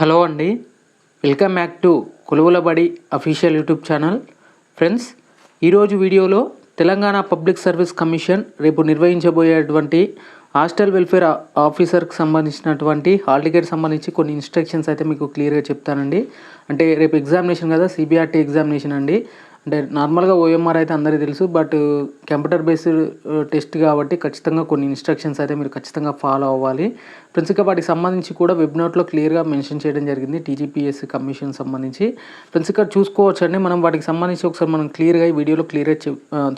Hello అండి, welcome back to కొలువులబడి official YouTube channel. Friends, ఈరోజు వీడియోలో తెలంగాణ పబ్లిక్ సర్వీస్ కమిషన్ రేపు నిర్వహించబోయేటువంటి హాస్టల్ వెల్ఫేర్ ఆఫీసర్కి సంబంధించినటువంటి హాల్ టికెట్ సంబంధించి కొన్ని ఇన్స్ట్రక్షన్స్ అయితే మీకు క్లియర్గా చెప్తానండి. అంటే రేపు ఎగ్జామినేషన్ కదా, సిబిఆర్టీ ఎగ్జామినేషన్ అండి. అంటే నార్మల్గా ఓఎంఆర్ అయితే అందరికీ తెలుసు, బట్ కంప్యూటర్ బేస్డ్ టెస్ట్ కాబట్టి ఖచ్చితంగా కొన్ని ఇన్స్ట్రక్షన్స్ అయితే మీరు ఖచ్చితంగా ఫాలో అవ్వాలి. ఫ్రెండ్స్, ఇక వాటికి సంబంధించి కూడా వెబ్ నోట్లో క్లియర్గా మెన్షన్ చేయడం జరిగింది, టీజీపీఎస్సీ కమిషన్ సంబంధించి. ఫ్రెండ్స్, ఇక్కడ చూసుకోవచ్చండి, మనం వాటికి సంబంధించి ఒకసారి మనం క్లియర్గా ఈ వీడియోలో క్లియర్గా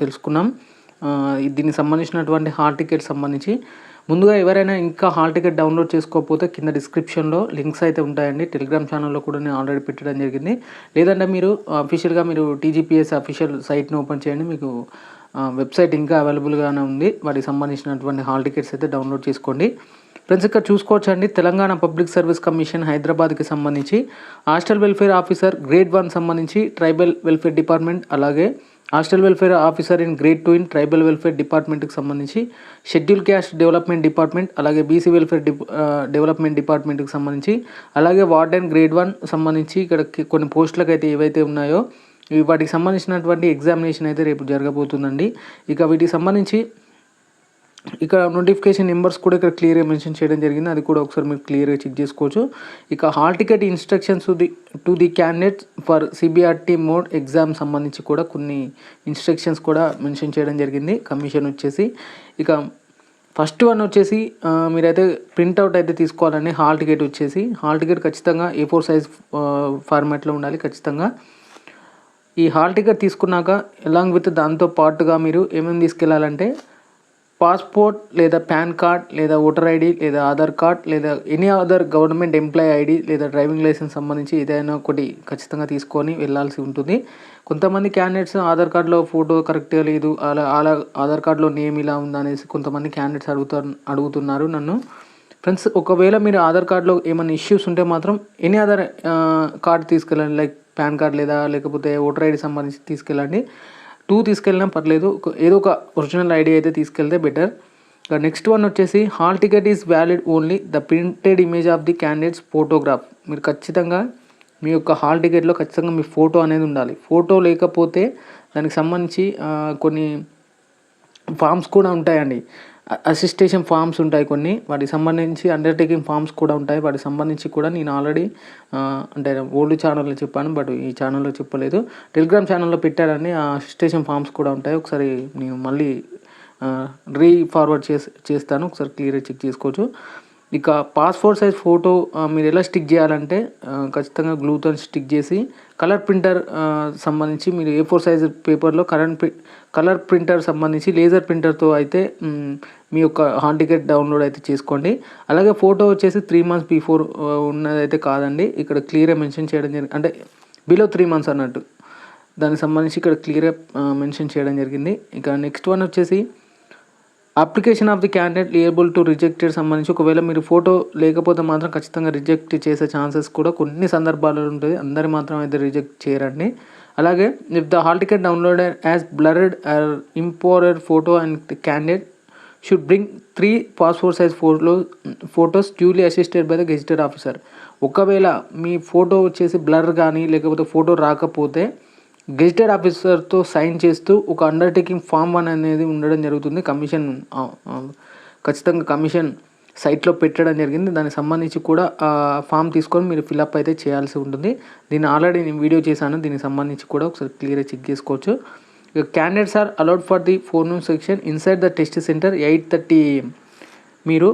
తెలుసుకున్నాం. దీనికి సంబంధించినటువంటి హాల్ టికెట్ సంబంధించి ముందుగా ఎవరైనా ఇంకా హాల్ టికెట్ డౌన్లోడ్ చేసుకోకపోతే కింద డిస్క్రిప్షన్లో లింక్స్ అయితే ఉంటాయండి. టెలిగ్రామ్ ఛానల్లో కూడా నేను ఆల్రెడీ పెట్టడం జరిగింది. లేదంటే మీరు అఫీషియల్గా మీరు టీజీపీఎస్ అఫీషియల్ సైట్ని ఓపెన్ చేయండి, మీకు వెబ్సైట్ ఇంకా అవైలబుల్గానే ఉంది. వాటికి సంబంధించినటువంటి హాల్ టికెట్స్ అయితే డౌన్లోడ్ చేసుకోండి. ఫ్రెండ్స్, ఇక్కడ చూసుకోవచ్చండి, తెలంగాణ పబ్లిక్ సర్వీస్ కమిషన్ హైదరాబాద్కి సంబంధించి హాస్టల్ వెల్ఫేర్ ఆఫీసర్ గ్రేడ్ 1 సంబంధించి ట్రైబల్ వెల్ఫేర్ డిపార్ట్మెంట్, అలాగే hostel welfare officer in grade 2 in tribal welfare డిపార్ట్మెంట్కి సంబంధించి షెడ్యూల్ క్యాస్ట్ డెవలప్మెంట్ డిపార్ట్మెంట్, అలాగే బీసీ వెల్ఫేర్ డెవలప్మెంట్ డిపార్ట్మెంట్కి సంబంధించి, అలాగే వార్డెన్ గ్రేడ్ 1 సంబంధించి ఇక్కడ కొన్ని పోస్టులకు అయితే ఏవైతే ఉన్నాయో వాటికి సంబంధించినటువంటి ఎగ్జామినేషన్ అయితే రేపు జరగబోతుందండి. ఇక వీటికి సంబంధించి ఇక్కడ నోటిఫికేషన్ నెంబర్స్ కూడా ఇక్కడ క్లియర్గా మెన్షన్ చేయడం జరిగింది, అది కూడా ఒకసారి మీరు క్లియర్గా చెక్ చేసుకోవచ్చు. ఇక hall ticket instructions to the candidates for CBRT mode exam సంబంధించి కూడా కొన్ని ఇన్స్ట్రక్షన్స్ కూడా మెన్షన్ చేయడం జరిగింది కమిషన్ వచ్చేసి. ఇక ఫస్ట్ వన్ వచ్చేసి మీరైతే ప్రింట్అవుట్ అయితే తీసుకోవాలండి. హాల్ టికెట్ వచ్చేసి హాల్ టికెట్ ఖచ్చితంగా A4 సైజ్ ఫార్మాట్లో ఉండాలి ఖచ్చితంగా. ఈ హాల్ టికెట్ తీసుకున్నాక అలాంగ్ విత్ దాంతో పాటుగా మీరు ఏమేమి తీసుకెళ్ళాలంటే పాస్పోర్ట్ లేదా పాన్ కార్డ్ లేదా ఓటర్ ఐడి లేదా ఆధార్ కార్డ్ లేదా any other government employee ID లేదా డ్రైవింగ్ లైసెన్స్ సంబంధించి ఏదైనా ఒకటి ఖచ్చితంగా తీసుకొని వెళ్ళాల్సి ఉంటుంది. కొంతమంది క్యాండిడేట్స్ ఆధార్ కార్డులో ఫోటో కరెక్ట్గా లేదు, అలా ఆధార్ కార్డులో నేమ్ ఇలా ఉందా అనేసి కొంతమంది క్యాండిడేట్స్ అడుగుతున్నారు నన్ను. ఫ్రెండ్స్, ఒకవేళ మీరు ఆధార్ కార్డులో ఏమైనా ఇష్యూస్ ఉంటే మాత్రం ఎనీ అదర్ కార్డ్ తీసుకెళ్ళండి, లైక్ పాన్ కార్డ్ లేదా లేకపోతే ఓటర్ ఐడి సంబంధించి తీసుకెళ్ళండి. 2 తీసుకెళ్ళినా పర్లేదు, ఏదో ఒక ఒరిజినల్ ఐడి అయితే తీసుకెళ్తే బెటర్. నెక్స్ట్ వన్ వచ్చేసి hall ticket is valid only the printed image of the candidates photograph. మీరు ఖచ్చితంగా మీ యొక్క హాల్ టికెట్లో ఖచ్చితంగా మీ ఫోటో అనేది ఉండాలి. ఫోటో లేకపోతే దానికి సంబంధించి కొన్ని ఫామ్స్ కూడా ఉంటాయండి, అసిస్టేషన్ ఫామ్స్ ఉంటాయి కొన్ని, వాటికి సంబంధించి అండర్టేకింగ్ ఫామ్స్ కూడా ఉంటాయి. వాటికి సంబంధించి కూడా నేను ఆల్రెడీ అంటే ఓల్డ్ ఛానల్లో చెప్పాను, బట్ ఈ ఛానల్లో చెప్పలేదు. టెలిగ్రామ్ ఛానల్లో పెట్టారని ఆ అసిస్టేషన్ ఫామ్స్ కూడా ఉంటాయి. ఒకసారి నేను మళ్ళీ ఫార్వర్డ్ చేస్తాను, ఒకసారి క్లియర్గా చెక్ చేసుకోవచ్చు. ఇక పాస్పోర్ట్ సైజ్ ఫోటో మీరు ఎలా స్టిక్ చేయాలంటే ఖచ్చితంగా గ్లూతో స్టిక్ చేసి కలర్ ప్రింటర్ సంబంధించి మీరు A4 సైజ్ పేపర్లో కలర్ ప్రింటర్ సంబంధించి లేజర్ ప్రింటర్తో అయితే మీ యొక్క హాల్ టికెట్ డౌన్లోడ్ అయితే చేసుకోండి. అలాగే ఫోటో వచ్చేసి 3 months బిఫోర్ ఉన్నదైతే కాదండి, ఇక్కడ క్లియర్గా మెన్షన్ చేయడం జరిగింది, అంటే బిలో 3 months అన్నట్టు. దానికి సంబంధించి ఇక్కడ క్లియర్గా మెన్షన్ చేయడం జరిగింది. ఇక నెక్స్ట్ వన్ వచ్చేసి application of the candidate liable to rejected సంబంధించి ఒకవేళ మీరు ఫోటో లేకపోతే మాత్రం ఖచ్చితంగా రిజెక్ట్ చేసే ఛాన్సెస్ కూడా కొన్ని సందర్భాల్లో ఉంటుంది, అందరి మాత్రం అయితే రిజెక్ట్ చేయరండి. అలాగే if the hall ticket downloaded as blurred or imported photo and the candidate should bring 3 passport size photos duly assisted by the gazetted officer. ఒకవేళ మీ ఫోటో వచ్చేసి బ్లర్ కానీ లేకపోతే ఫోటో రాకపోతే గెజిటెడ్ ఆఫీసర్తో సైన్ చేస్తూ ఒక అండర్టేకింగ్ ఫామ్ 1 అనేది ఉండడం జరుగుతుంది. కమిషన్ ఖచ్చితంగా కమిషన్ సైట్లో పెట్టడం జరిగింది. దానికి సంబంధించి కూడా ఫామ్ తీసుకొని మీరు ఫిల్అప్ అయితే చేయాల్సి ఉంటుంది. దీన్ని ఆల్రెడీ నేను వీడియో చేశాను, దీనికి సంబంధించి కూడా ఒకసారి క్లియర్గా చెక్ చేసుకోవచ్చు. ఇక candidates are allowed for the forenoon section inside the test centre 8:30 AM. మీరు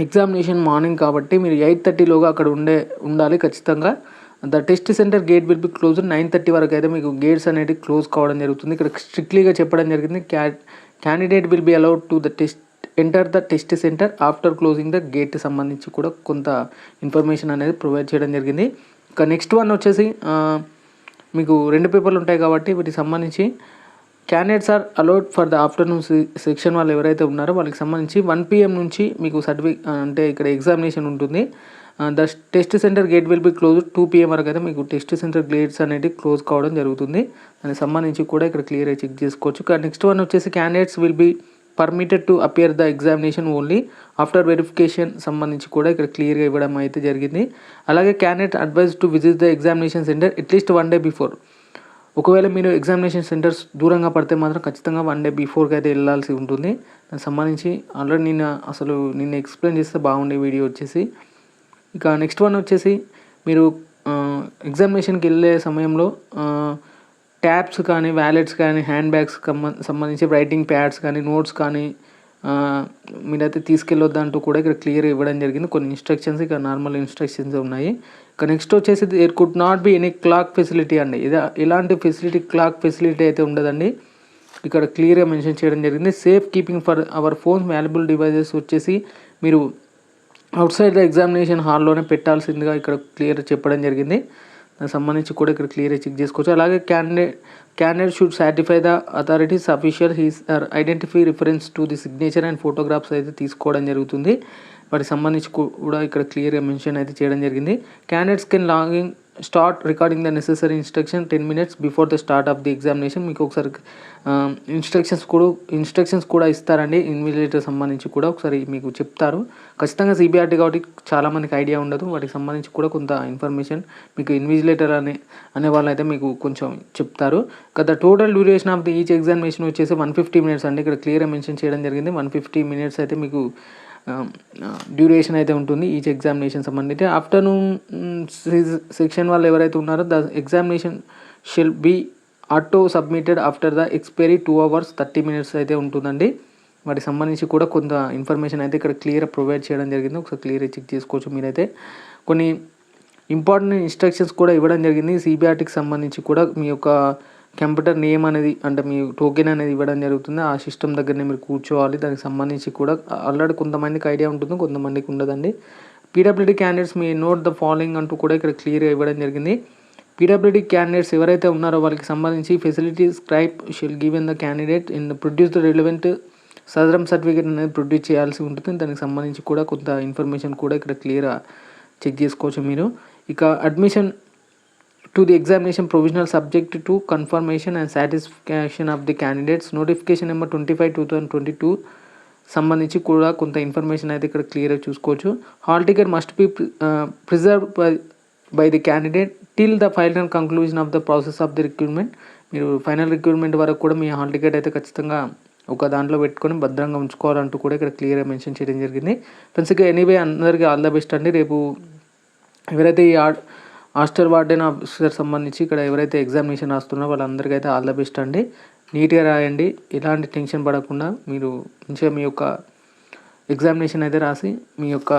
ఎగ్జామినేషన్ మార్నింగ్ కాబట్టి మీరు 8:30లోగా అక్కడ ఉండాలి ఖచ్చితంగా. The test centre gate will be close 9:30 వరకు అయితే మీకు గేట్స్ అనేది క్లోజ్ కావడం జరుగుతుంది. ఇక్కడ స్ట్రిక్ట్లీగా చెప్పడం జరిగింది, candidate will be allowed to the enter the test centre after closing the gate సంబంధించి కూడా కొంత ఇన్ఫర్మేషన్ అనేది ప్రొవైడ్ చేయడం జరిగింది. ఇక నెక్స్ట్ వన్ వచ్చేసి మీకు 2 పేపర్లు ఉంటాయి కాబట్టి వీటికి సంబంధించి candidates are allowed for the afternoon section వాళ్ళు ఎవరైతే ఉన్నారో వాళ్ళకి సంబంధించి 1 PM నుంచి మీకు అంటే ఇక్కడ ఎగ్జామినేషన్ ఉంటుంది. The test centre gate will be close 2 PM వరకు అయితే మీకు టెస్ట్ సెంటర్ గేట్స్ అనేది క్లోజ్ కావడం జరుగుతుంది. దానికి సంబంధించి కూడా ఇక్కడ క్లియర్గా చెక్ చేసుకోవచ్చు. నెక్స్ట్ వన్ వచ్చేసి candidates will be permitted to appear the examination only after verification సంబంధించి కూడా ఇక్కడ క్లియర్గా ఇవ్వడం అయితే జరిగింది. అలాగే candidate advise to visit the examination centre at least 1 day before. ఒకవేళ మీరు ఎగ్జామినేషన్ సెంటర్స్ దూరంగా పడితే మాత్రం ఖచ్చితంగా 1 day బిఫోర్గా అయితే వెళ్ళాల్సి ఉంటుంది. దానికి సంబంధించి ఆల్రెడీ నిన్న ఎక్స్ప్లెయిన్ చేస్తే బాగుండే వీడియో వచ్చేసి. ఇక నెక్స్ట్ వన్ వచ్చేసి మీరు ఎగ్జామినేషన్కి వెళ్ళే సమయంలో ట్యాబ్స్ కానీ, వ్యాలెట్స్ కానీ, హ్యాండ్ బ్యాగ్స్ సంబంధించి రైటింగ్ ప్యాడ్స్ కానీ, నోట్స్ కానీ మీరైతే తీసుకెళ్ళొద్దు అంటూ కూడా ఇక్కడ క్లియర్గా ఇవ్వడం జరిగింది. కొన్ని ఇన్స్ట్రక్షన్స్ ఇక నార్మల్ ఇన్స్ట్రక్షన్స్ ఉన్నాయి. ఇక నెక్స్ట్ వచ్చేసి there could not be any clock facility అండి. ఎలాంటి క్లాక్ ఫెసిలిటీ అయితే ఉండదండి. ఇక్కడ క్లియర్గా మెన్షన్ చేయడం జరిగింది. Safe keeping for hour phones valuable devices వచ్చేసి మీరు అవుట్ సైడ్ ద ఎగ్జామినేషన్ హాల్లోనే పెట్టాల్సిందిగా ఇక్కడ క్లియర్ చెప్పడం జరిగింది. దానికి సంబంధించి కూడా ఇక్కడ క్లియర్గా చెక్ చేసుకోవచ్చు. అలాగే candidate should satisfy the authorities official he's identify reference to the signature and photographs అయితే తీసుకోవడం జరుగుతుంది. వాటికి సంబంధించి కూడా ఇక్కడ క్లియర్గా మెన్షన్ అయితే చేయడం జరిగింది. Candidates can logging start recording the necessary instruction 10 minutes before the start of the examination. మీకు ఒకసారి ఇన్స్ట్రక్షన్స్ కూడా ఇస్తారండి. ఇన్విజిలేటర్ సంబంధించి కూడా ఒకసారి మీకు చెప్తారు. ఖచ్చితంగా సిబిఆర్టీ కాబట్టి చాలామందికి ఐడియా ఉండదు. వాటికి సంబంధించి కూడా కొంత ఇన్ఫర్మేషన్ మీకు ఇన్విజిలేటర్ అనే వాళ్ళు అయితే మీకు కొంచెం చెప్తారు. The total duration of the each examination వచ్చేసి 150 minutes అండి. ఇక్కడ క్లియర్గా మెన్షన్ చేయడం జరిగింది. 150 minutes అయితే మీకు డ్యూరేషన్ అయితే ఉంటుంది ఈచ్ ఎగ్జామినేషన్ సంబంధించి. ఆఫ్టర్నూన్ సెక్షన్ వాళ్ళు ఎవరైతే ఉన్నారో the examination shall be auto submitted after the expiry 2 hours 30 minutes అయితే ఉంటుందండి. వాటికి సంబంధించి కూడా కొంత ఇన్ఫర్మేషన్ అయితే ఇక్కడ క్లియర్గా ప్రొవైడ్ చేయడం జరిగింది. ఒకసారి క్లియర్గా చెక్ చేసుకోవచ్చు మీరైతే. కొన్ని ఇంపార్టెంట్ ఇన్స్ట్రక్షన్స్ కూడా ఇవ్వడం జరిగింది. సిబిఆర్టీకి సంబంధించి కూడా మీ యొక్క కంప్యూటర్ నేమ్ అనేది అంటే మీ టోకెన్ అనేది ఇవ్వడం జరుగుతుంది. ఆ సిస్టమ్ దగ్గరనే మీరు కూర్చోవాలి. దానికి సంబంధించి కూడా ఆల్రెడీ కొంతమందికి ఐడియా ఉంటుంది, కొంతమందికి ఉండదండి. PWD candidates me note the following అంటూ కూడా ఇక్కడ క్లియర్గా ఇవ్వడం జరిగింది. పీడబ్ల్యూడీ క్యాండిడేట్స్ ఎవరైతే ఉన్నారో వాళ్ళకి సంబంధించి facility scribe shall given the candidate in produce the relevant Sadarem certificate అనేది ప్రొడ్యూస్ చేయాల్సి ఉంటుంది. దానికి సంబంధించి కూడా కొంత ఇన్ఫర్మేషన్ కూడా ఇక్కడ క్లియర్గా చెక్ చేసుకోవచ్చు మీరు. ఇక admission to the examination provisional subject to confirmation and satisfaction of the candidates notification number 25/2022 సంబంధించి కూడా కొంత ఇన్ఫర్మేషన్ అయితే ఇక్కడ క్లియర్గా చూసుకోవచ్చు. Hall ticket must be preserved by the candidate till the final conclusion of the process of the recruitment. మీరు final recruitment వరకు కూడా మీ హాల్ టికెట్ అయితే ఖచ్చితంగా ఒక దాంట్లో పెట్టుకొని భద్రంగా ఉంచుకోవాలంటూ కూడా ఇక్కడ క్లియర్గా మెన్షన్ చేయడం జరిగింది. ఫ్రెండ్స్ ఇక ఎనీవే అందరికీ ఆల్ ద బెస్ట్ అండి. రేపు ఎవరైతే ఈ హాస్టల్ వార్డెన్ ఆఫీసర్ సంబంధించి ఇక్కడ ఎవరైతే ఎగ్జామినేషన్ రాస్తున్నారో వాళ్ళందరికీ అయితే ఆల్ ద బెస్ట్ అండి. నీట్గా రాయండి, ఎలాంటి టెన్షన్ పడకుండా మీరు మంచిగా మీ యొక్క ఎగ్జామినేషన్ అయితే రాసి మీ యొక్క